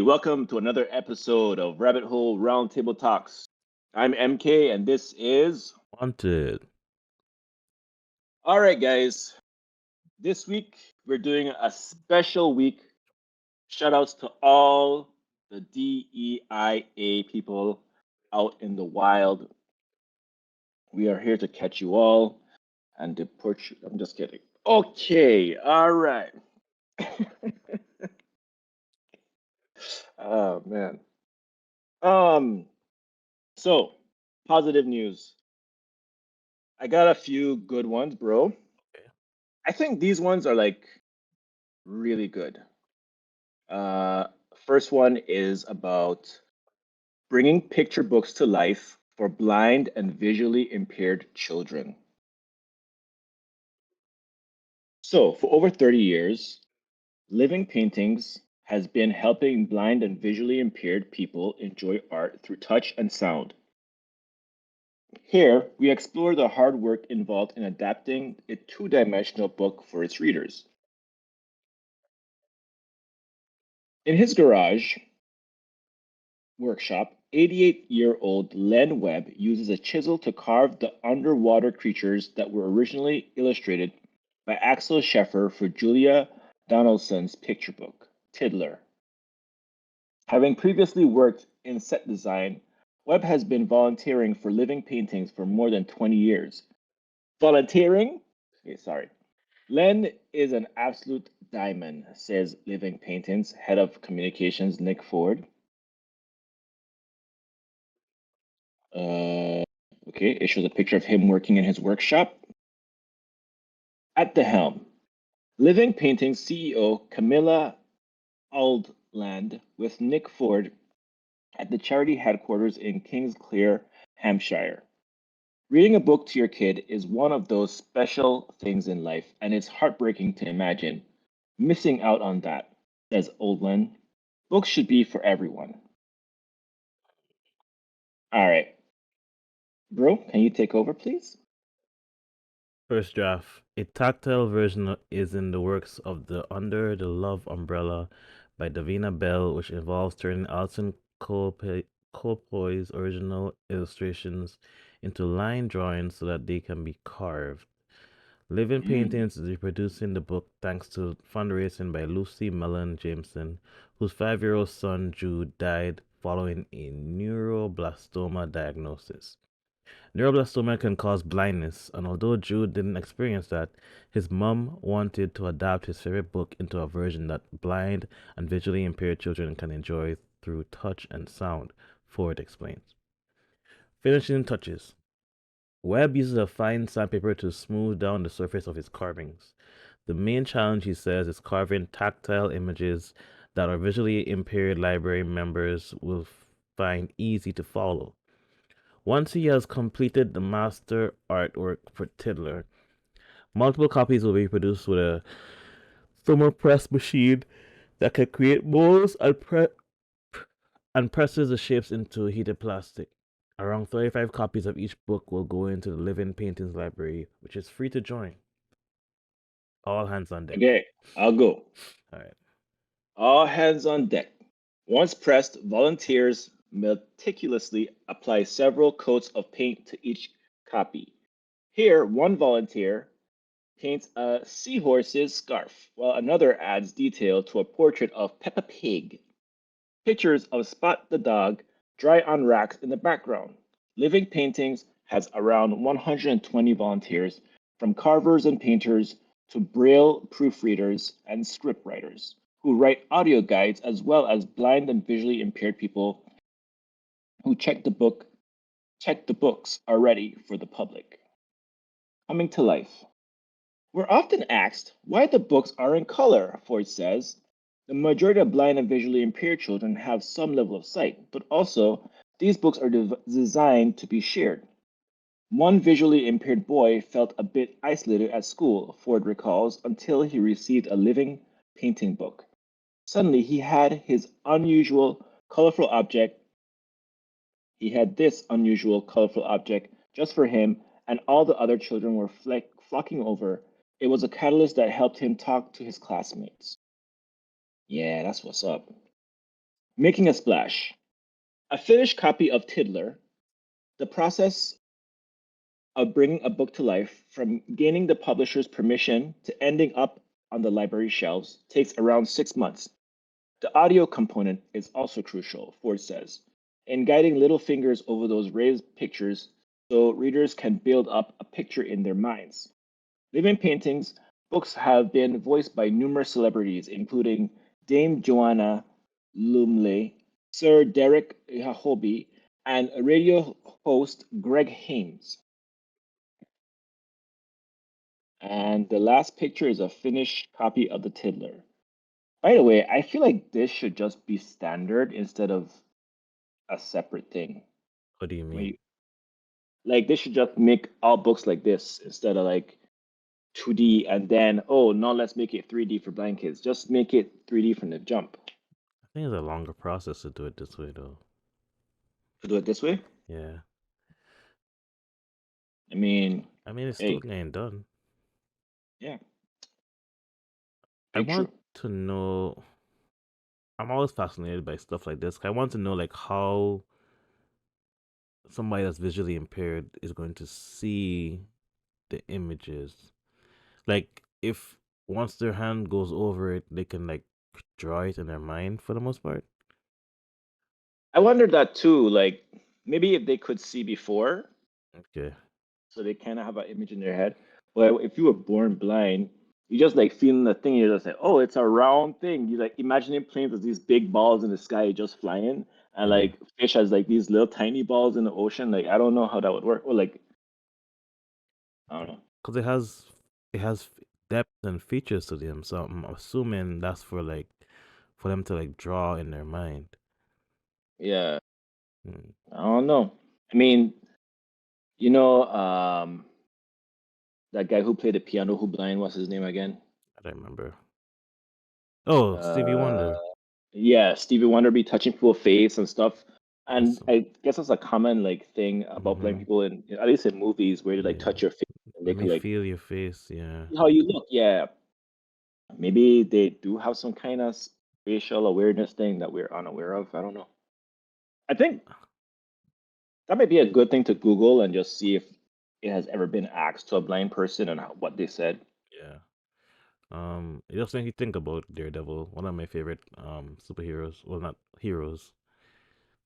welcome to another episode of Rabbit Hole Roundtable Talks. I'm MK, and this is. Wanted. All right, guys. This week, we're doing a special week. Shoutouts to all the DEIA people out in the wild. We are here to catch you all and deport you. I'm just kidding. Okay, all right. Oh, man. Um, so, positive news. I got a few good ones, bro. Okay. I think these ones are like really good. Uh, First one is about bringing picture books to life for blind and visually impaired children. So, for over 30 years, Living Paintings has been helping blind and visually impaired people enjoy art through touch and sound. Here, we explore the hard work involved in adapting a two-dimensional book for its readers. In his garage workshop, 88-year-old Len Webb uses a chisel to carve the underwater creatures that were originally illustrated by Axel Scheffer for Julia Donaldson's picture book, Tiddler. Having previously worked in set design, Webb has been volunteering for Living Paintings for more than 20 years. Volunteering? Okay, sorry. Len is an absolute diamond, says Living Paintings head of communications Nick Ford. Uh, okay, it shows a picture of him working in his workshop. At the helm, Living Paintings CEO Camilla Aldland with Nick Ford at the charity headquarters in Kingsclear, Hampshire. Reading a book to your kid is one of those special things in life, and it's heartbreaking to imagine missing out on that, says Oldland. Books should be for everyone. All right, bro, can you take over, please? First draft. A tactile version is in the works of the Under the Love Umbrella by Davina Bell, which involves turning Alison Colpoy's original illustrations into line drawings so that they can be carved. Living Mm. Paintings is reproducing the book thanks to fundraising by Lucy Mellon Jameson, whose 5-year-old son Jude died following a neuroblastoma diagnosis. Neuroblastoma can cause blindness, and although Jude didn't experience that, his mom wanted to adapt his favorite book into a version that blind and visually impaired children can enjoy through touch and sound, Ford explains. Finishing touches. Webb uses a fine sandpaper to smooth down the surface of his carvings. The main challenge, he says, is carving tactile images that our visually impaired library members will find easy to follow. Once he has completed the master artwork for Tiddler, multiple copies will be produced with a thermopress machine that can create molds and presses the shapes into heated plastic. Around 35 copies of each book will go into the Living Paintings library, which is free to join. All hands on deck. Okay, I'll go. All right. All hands on deck. Once pressed, volunteers meticulously apply several coats of paint to each copy. Here, one volunteer paints a seahorse's scarf, while another adds detail to a portrait of Peppa Pig. Pictures of Spot the dog dry on racks in the background. Living Paintings has around 120 volunteers, from carvers and painters to braille proofreaders and scriptwriters, who write audio guides, as well as blind and visually impaired people who check the books are ready for the public. Coming to life. We're often asked why the books are in color, Ford says. The majority of blind and visually impaired children have some level of sight, but also these books are designed to be shared. One visually impaired boy felt a bit isolated at school, Ford recalls, until he received a living painting book. Suddenly, he had this unusual, colorful object just for him, and all the other children were flocking over. It was a catalyst that helped him talk to his classmates. Yeah, that's what's up. Making a splash. A finished copy of Tiddler, the process of bringing a book to life, from gaining the publisher's permission to ending up on the library shelves, takes around 6 months. The audio component is also crucial, Ford says, in guiding little fingers over those raised pictures so readers can build up a picture in their minds. Living paintings, books have been voiced by numerous celebrities, including Dame Joanna Lumley, Sir Derek Jacobi, and radio host Greg Haynes. And the last picture is a finished copy of the Tiddler. By the way, I feel like this should just be standard instead of a separate thing. What do you When mean? you, like they should just make all books like this instead of like 2D and then oh now let's make it 3D for blind kids. Just make it 3D from the jump. I think it's a longer process to do it this way, though. To do it this way. Yeah. I mean, I mean, it's still hey, getting done. yeah, I very want true. to know. I'm always fascinated by stuff like this. I want to know, like, how somebody that's visually impaired is going to see the images. Like, if once their hand goes over it, they can like draw it in their mind for the most part. I wondered that too. Like maybe if they could see before, Okay. so they kind of have an image in their head. But if you were born blind, you just like feeling the thing. You're just like, oh, it's a round thing. You like imagining planes as these big balls in the sky just flying, and Yeah. like fish as like these little tiny balls in the ocean. Like I don't know how that would work. Or like I don't know. Because it has depth and features to them, so I'm assuming that's for like for them to like draw in their mind. Yeah, Hmm, I don't know. I mean, you know, that guy who played the piano who blind. What's his name again? I don't remember. Oh, Stevie Uh, Wonder. yeah, Stevie Wonder be touching people's face and stuff. And That's I guess that's a common like thing about blind mm-hmm. people in at least in movies where they like Yeah. touch your face and they Let could me like feel your face. Yeah. see how you look. Yeah, maybe they do have some kind of spatial awareness thing that we're unaware of. I don't know. I think that might be a good thing to Google and just see if it has ever been asked to a blind person and what they said. Yeah. It just makes you think about Daredevil, one of my favorite superheroes. Well, not heroes,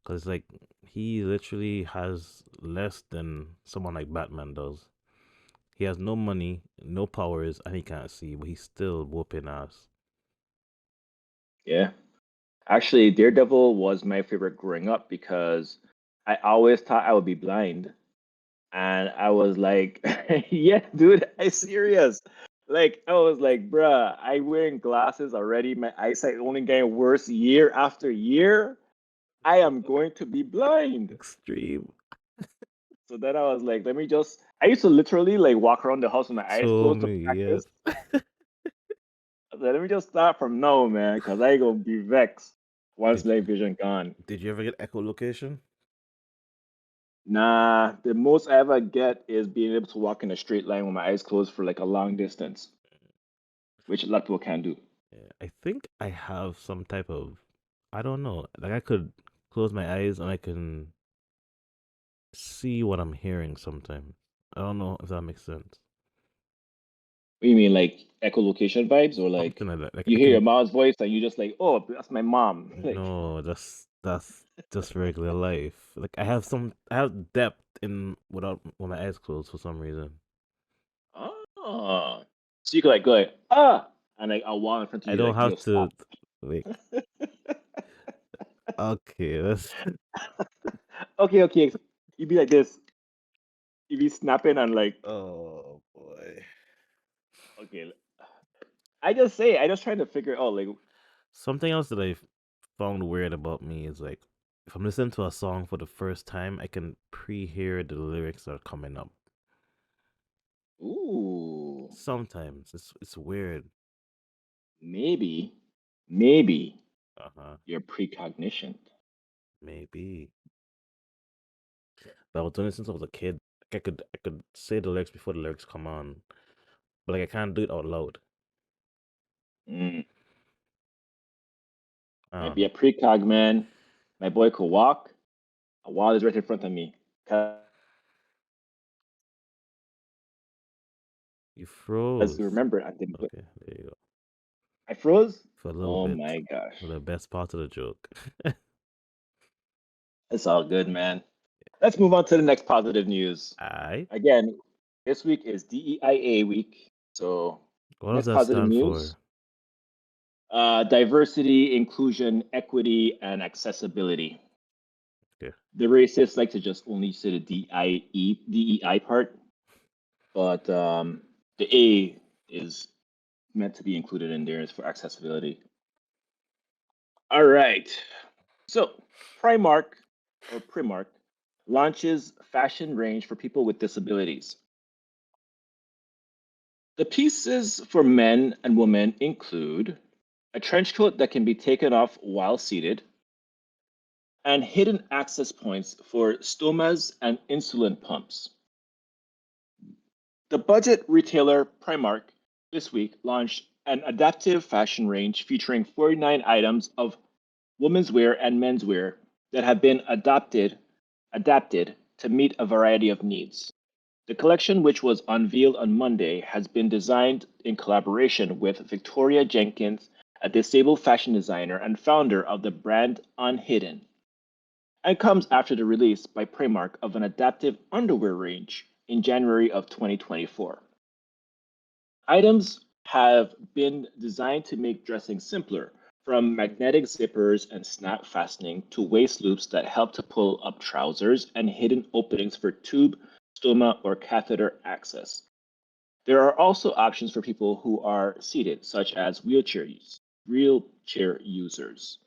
because like he literally has less than someone like Batman does. He has no money, no powers, and he can't see, but he's still whooping ass. Yeah. Actually, Daredevil was my favorite growing up because I always thought I would be blind. And I was like, yeah, dude, I serious. Like, I was like, bruh, I wearing glasses already. My eyesight only getting worse year after year. I am going to be blind. Extreme. So then I was like, let me just. I used to literally like walk around the house with my eyes So closed to me, practice. yes. I said, let me just start from now, man, because I gonna be vexed once Did night vision gone. Did you ever get echolocation? Nah, the most I ever get is being able to walk in a straight line with my eyes closed for like a long distance, which a lot of people can't do. Yeah, I think I have some type of, I don't know, like I could close my eyes and I can see what I'm hearing sometimes. I don't know if that makes sense. What do you mean, like echolocation vibes, or like Something like that. Like you I hear your can, mom's voice and you just like, oh, that's my mom. Like, no, that's just regular life. Like I have depth in without with my eyes closed for some reason. oh, so you could like go like ah, and like a wall in front of I you, don't like have you'll to stop. like. Okay, that's Okay, okay, you'd be like this. You'd be snapping and like, oh boy. okay. I just trying to figure out like, Something else that I found weird about me is like if I'm listening to a song for the first time, I can pre-hear the lyrics that are coming up. ooh, Sometimes it's weird. maybe, maybe Uh-huh. your precognition. Maybe. But I was doing it since I was a kid. Like I could say the lyrics before the lyrics come on, but like I can't do it out loud. Mm. I Might don't be a know. precog, man. My boy could walk. A wall is right in front of me. Because You you froze. remember, I didn't put. Okay, there you go. I froze. For a little Oh bit. my gosh, For the best part of the joke. it's all good, man. Let's move on to the next positive news. I. Again, this week is DEIA week. So, What does next that positive stand news: for? diversity, inclusion, equity, and accessibility. Okay. The racists like to just only say the DEI part, but the A is meant to be included in there is for accessibility. All right. So, Primark Primark launches fashion range for people with disabilities. The pieces for men and women include a trench coat that can be taken off while seated, and hidden access points for stomas and insulin pumps. The budget retailer Primark this week launched an adaptive fashion range featuring 49 items of women's wear and menswear that have been adapted to meet a variety of needs. The collection, which was unveiled on Monday, has been designed in collaboration with Victoria Jenkins, a disabled fashion designer and founder of the brand Unhidden, and comes after the release by Primark of an adaptive underwear range in January of 2024. Items have been designed to make dressing simpler, from magnetic zippers and snap fastening to waist loops that help to pull up trousers and hidden openings for tube, stoma, or catheter access. There are also options for people who are seated, such as wheelchair users.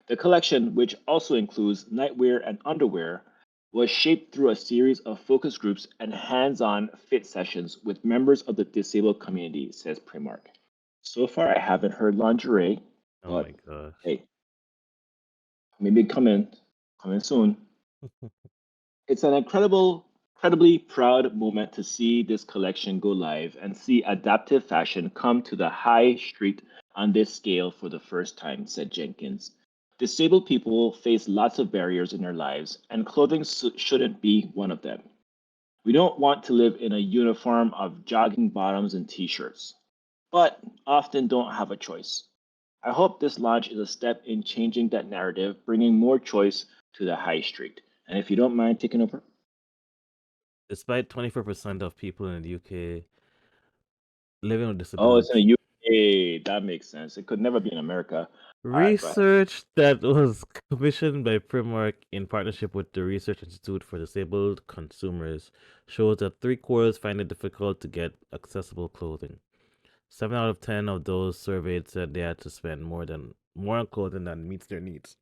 The collection, which also includes nightwear and underwear, was shaped through a series of focus groups and hands on fit sessions with members of the disabled community, says Primark. So far, I haven't heard lingerie, Oh my but gosh. hey, maybe coming soon. It's an incredibly proud moment to see this collection go live and see adaptive fashion come to the high street on this scale for the first time, said Jenkins. Disabled people face lots of barriers in their lives, and clothing shouldn't be one of them. We don't want to live in a uniform of jogging bottoms and t shirts, but often don't have a choice. I hope this launch is a step in changing that narrative, bringing more choice to the high street. And if you don't mind taking over. Despite 24% of people in the UK living with Oh, it's in the disability, UK. That makes sense. It could never be in America. All right, go ahead. research that was commissioned by Primark in partnership with the Research Institute for Disabled Consumers shows that three-quarters find it difficult to get accessible clothing. 7 out of 10 of those surveyed said they had to spend more on clothing than meets their needs.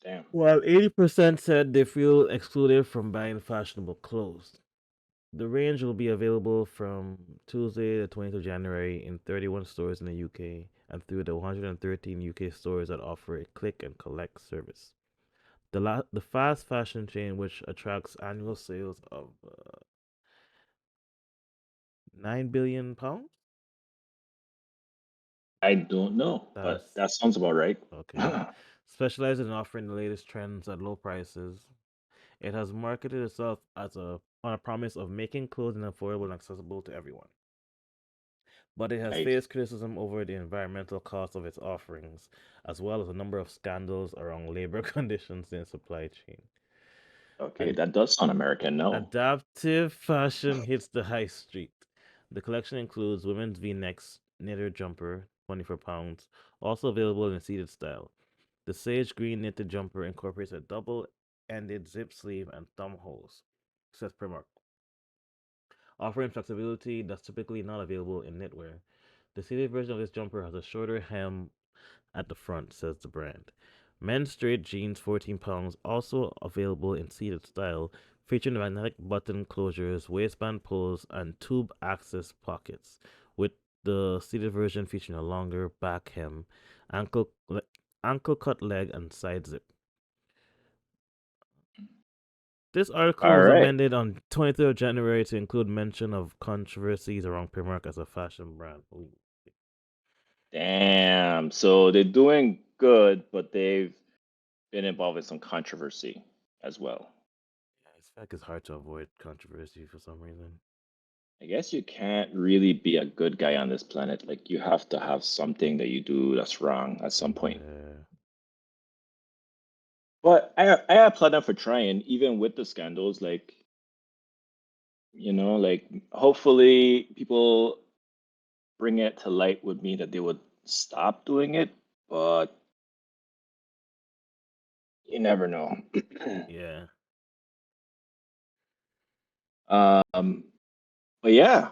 Damn. While 80% said they feel excluded from buying fashionable clothes. The range will be available from Tuesday, the 20th of January, in 31 stores in the UK and through the 113 UK stores that offer a click and collect service. The fast fashion chain, which attracts annual sales of £9 billion, I don't know, but that's that sounds about right. okay, specializes in offering the latest trends at low prices. It has marketed itself as on a promise of making clothing affordable and accessible to everyone. But it has Right. faced criticism over the environmental cost of its offerings, as well as a number of scandals around labor conditions in supply chain. Okay, And that does sound American, no? adaptive fashion hits the high street. The collection includes women's V-necks, knitted jumper, £24, also available in a seated style. The sage green knitted jumper incorporates a double-ended zip sleeve and thumb holes, says Primark, offering flexibility that's typically not available in knitwear. The seated version of this jumper has a shorter hem at the front, says the brand. Men's straight jeans, £14, also available in seated style, featuring magnetic button closures, waistband pulls, and tube access pockets, with the seated version featuring a longer back hem, ankle ankle cut leg, and side zip. This article All was right. amended on 23rd of January to include mention of controversies around Primark as a fashion brand. Ooh. Damn. So they're doing good, but they've been involved in some controversy as well. Yeah, it's like it's hard to avoid controversy for some reason. I guess you can't really be a good guy on this planet. Like you have to have something that you do that's wrong at some point. Yeah, But I applaud them for trying, even with the scandals. Like, like hopefully people bring it to light would mean that they would stop doing it, but you never know. yeah, um, but yeah,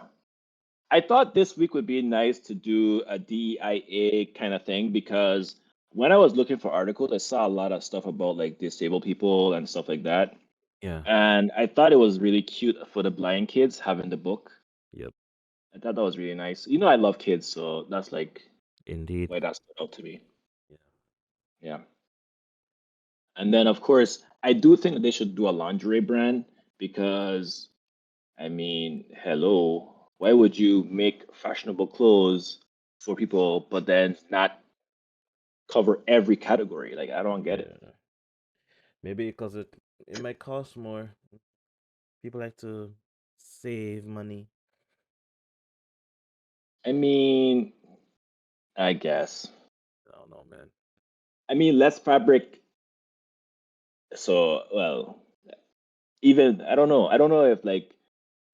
I thought this week would be nice to do a DEIA kind of thing because when I was looking for articles, I saw a lot of stuff about like disabled people and stuff like that. yeah. And I thought it was really cute for the blind kids having the book. Yep, I thought that was really nice. You know, I love kids, so that's like indeed. why that stood out to me. Yeah, Yeah. And then, of course, I do think that they should do a lingerie brand because, I mean, hello, why would you make fashionable clothes for people, but then not cover every category? Like, I don't get it. yeah. Maybe because it might cost more. People like to save money. I mean, I guess. I don't know, man. I mean, less fabric. So, well, even I don't know. I don't know if like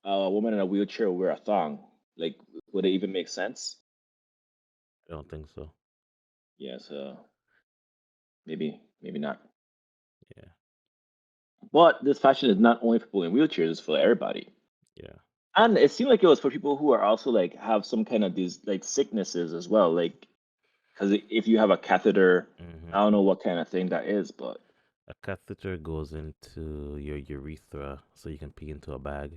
a woman in a wheelchair will wear a thong. Like, would it even make sense? I don't think so. Yeah, so maybe not. Yeah, But this fashion is not only for people in wheelchairs, it's for everybody. yeah. And it seemed like it was for people who are also like have some kind of these like sicknesses as well. Like, because if you have a catheter, I Hmm. don't know what kind of thing that is, but A catheter goes into your urethra so you can pee into a bag.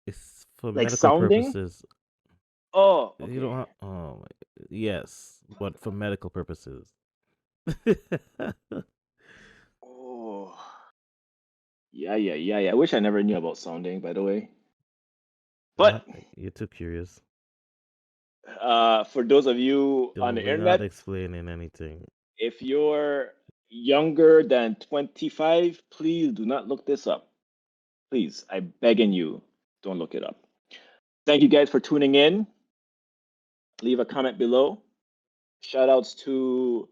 It's for like medical sounding. purposes. Oh, You don't okay. have, yes, but for medical purposes. Oh, yeah. I wish I never knew about sounding, by the way. Nah, But you're too curious. for those of you on Don't, the we're not internet, explaining anything. if you're younger than 25, please do not look this up. Please, I begging you, don't look it up. Thank you guys for tuning in. Leave a comment below. Shout outs to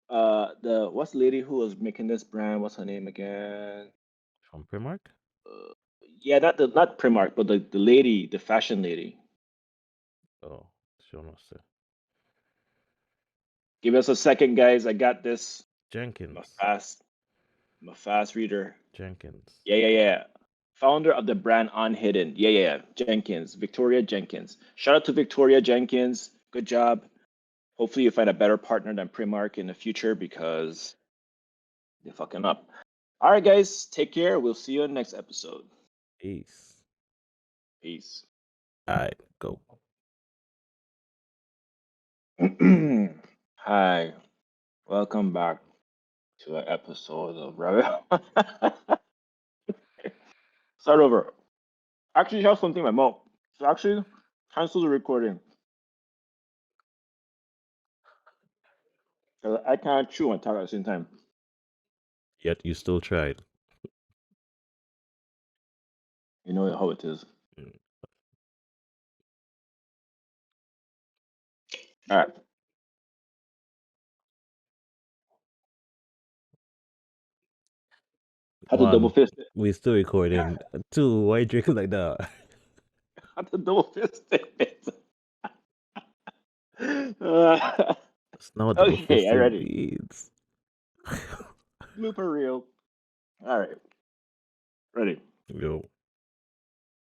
the what's the lady who was making this brand? What's her name again? From Primark? Uh, yeah, not Primark, but the lady, the fashion lady. Oh, sure, no, sir. Give us a second, guys. I got this. I'm a Jenkins. fast, I'm a fast reader. Jenkins. Yeah. Founder of the brand Unhidden. Yeah. Jenkins, Victoria Jenkins. Shout out to Victoria Jenkins. Good job. Hopefully you find a better partner than Primark in the future because they're fucking up. All right, guys. Take care. We'll see you in the next episode. Peace. Peace. Alright, go. Hi. Welcome back to an episode of Rabbit. Start over. Actually, have something in my mouth. So actually, cancel the recording. 'Cause I can't chew and talk at the same time. Yet you still tried. You know how it is. Mm. All right. Had to double One, fist it. we still recording. Two, why you drinking like that? Had to double fist it. Uh, That's not what double okay, I fisting ready. means. Blooper reel. All right. Ready. Yo.